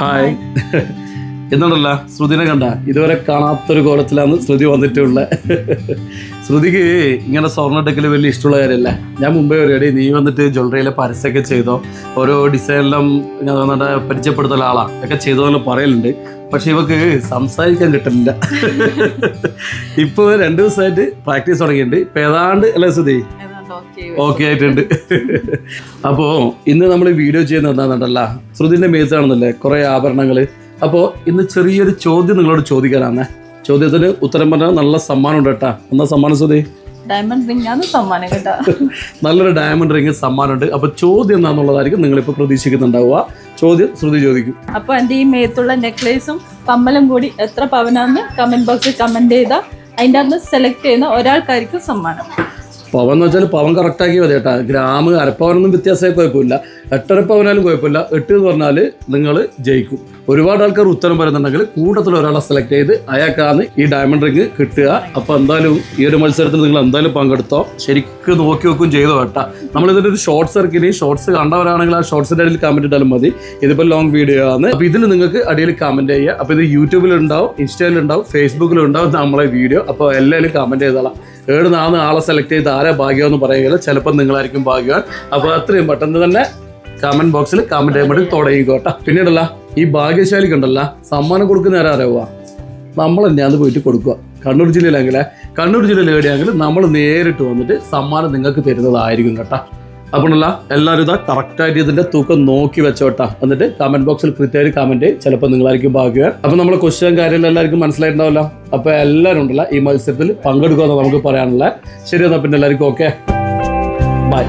Hi. എന്നുണ്ടല്ല ശ്രുതിനെ കണ്ട ഇതുവരെ കാണാത്തൊരു കോലത്തിലാണ് ശ്രുതി വന്നിട്ടുള്ള. ശ്രുതിക്ക് ഇങ്ങനെ സ്വർണ്ണ ടെക്കിൽ വലിയ ഇഷ്ടമുള്ള കാര്യമല്ല. ഞാൻ മുമ്പേ പറയടി നീ വന്നിട്ട് ജ്വല്ലറിയിലെ പരസ്യമൊക്കെ ചെയ്തോ, ഓരോ ഡിസൈനെല്ലാം പരിചയപ്പെടുത്തുന്ന ആളാണ് ഒക്കെ ചെയ്തോന്ന് പറയലുണ്ട്. പക്ഷെ ഇവക്ക് സംസാരിക്കാൻ കിട്ടുന്നില്ല. ഇപ്പൊ 2 ദിവസമായിട്ട് പ്രാക്ടീസ് തുടങ്ങിയിട്ടുണ്ട്. ഇപ്പൊ ഏതാണ്ട് അല്ലേ ശ്രുതി ഓക്കെ ആയിട്ടുണ്ട്. അപ്പോ ഇന്ന് നമ്മൾ വീഡിയോ ചെയ്യുന്നത് എന്താണെന്നുണ്ടല്ല, ശ്രുതിന്റെ മേത്താണെന്നല്ലേ കുറെ ആഭരണങ്ങള്. അപ്പോൾ ഇന്ന് ചെറിയൊരു ചോദ്യം നിങ്ങളോട് ചോദിക്കാനാണ്. ചോദ്യത്തിന് ഉത്തരം പറഞ്ഞാൽ നല്ല സമ്മാനം ഉണ്ട് കേട്ടാ. എന്നാ സമ്മാനം ശ്രുതി? ഡയമണ്ട് റിംഗ് ആണ് സമ്മാനം കേട്ടോ. നല്ലൊരു ഡയമണ്ട് റിംഗ് സമ്മാനമുണ്ട്. അപ്പൊ ചോദ്യം എന്താണെന്നുള്ളതായിരിക്കും നിങ്ങളിപ്പോൾ പ്രതീക്ഷിക്കുന്നുണ്ടാവുക. ചോദ്യം ശ്രുതി ചോദിക്കും. അപ്പൊ എൻ്റെ ഈ മേത്തുള്ള നെക്ലേസും കമ്മലും കൂടി എത്ര പവനാന്ന് കമന്റ് ബോക്സിൽ കമന്റ് ചെയ്താൽ അതിൻ്റെ അകത്ത് സെലക്ട് ചെയ്യുന്ന ഒരാൾക്കായിരിക്കും സമ്മാനം. പവൻ എന്ന് വെച്ചാൽ പവൻ കറക്റ്റാക്കി മതി കേട്ടാ. ഗ്രാമ് അരപ്പവനൊന്നും വ്യത്യാസമായി കുഴപ്പമില്ല. 8.5 പവനാലും കുഴപ്പമില്ല. 8 എന്ന് പറഞ്ഞാൽ നിങ്ങൾ ജയിക്കും. ഒരുപാട് ആൾക്കാർ ഉത്തരം പറയുന്നുണ്ടെങ്കിൽ കൂട്ടത്തിൽ ഒരാളെ സെലക്ട് ചെയ്ത് അയാൾക്കാണ് ഈ ഡയമണ്ട് റിംഗ് കിട്ടുക. അപ്പോൾ എന്തായാലും ഈ ഒരു മത്സരത്തിൽ നിങ്ങൾ എന്തായാലും പങ്കെടുത്തോ. ശരിക്കും നോക്കി വെക്കും ചെയ്തോ കേട്ടാ. നമ്മളിതിൻ്റെ ഒരു ഷോർട്സ് ഇറക്കി. ഷോർട്സ് കണ്ടവരാണെങ്കിൽ ആ ഷോർട്സിൻ്റെ അടിയിൽ കമൻറ്റ് ഇട്ടാലും മതി. ഇതിപ്പോൾ ലോങ് വീഡിയോ ആണ്. അപ്പോൾ ഇതിൽ നിങ്ങൾക്ക് അടിയിൽ കമൻറ്റ് ചെയ്യുക. അപ്പോൾ ഇത് യൂട്യൂബിലുണ്ടാവും, ഇൻസ്റ്റയിലുണ്ടാവും, ഫേസ്ബുക്കിലുണ്ടാവും നമ്മളെ വീഡിയോ. അപ്പോൾ എല്ലാവരും കമൻറ്റ് ചെയ്തോളാം. ഏട് നാന്ന് ആളെ സെലക്ട് ചെയ്ത് ആരെ ഭാഗ്യമെന്ന് പറയുകയില്ല. ചിലപ്പോൾ നിങ്ങളായിരിക്കും ഭാഗ്യവാൻ. അപ്പോൾ അത്രയും പെട്ടെന്ന് തന്നെ കമന്റ് ബോക്സിൽ കമന്റ് ചെയ്യാൻ വേണ്ടി തുടങ്ങിക്കോട്ടെ. പിന്നീടല്ല ഈ ഭാഗ്യശാലിക്ക് ഉണ്ടല്ല സമ്മാനം കൊടുക്കുന്ന ആരാ അറിയുക? നമ്മൾ തന്നെയാണ് പോയിട്ട് കൊടുക്കുക. കണ്ണൂർ ജില്ലയിലെങ്കിൽ കണ്ണൂർ ജില്ലയിൽ എവിടെയാണെങ്കിലും നമ്മൾ നേരിട്ട് വന്നിട്ട് സമ്മാനം നിങ്ങൾക്ക് തരുന്നതായിരിക്കും കേട്ടോ. അപ്പോഴല്ല എല്ലാവരും ഇതാ കറക്റ്റായിട്ട് ഇതിന്റെ തൂക്കം നോക്കി വെച്ചോട്ടാ. എന്നിട്ട് കമന്റ് ബോക്സിൽ കൃത്യമായിട്ട് കമന്റ്. ചിലപ്പോൾ നിങ്ങളായിരിക്കും ഭാഗ്യവാൻ. അപ്പൊ നമ്മളെ ക്വസ്റ്റ്യൻ കാര്യങ്ങൾ എല്ലാവർക്കും മനസ്സിലായിട്ടുണ്ടാവല്ലോ. അപ്പൊ എല്ലാവരും ഉണ്ടല്ല ഈ മത്സരത്തിൽ പങ്കെടുക്കുമെന്ന് നമുക്ക് പറയാനുള്ള. ശരി, എന്നാൽ പിന്നെ എല്ലാവർക്കും ഓക്കെ, ബൈ.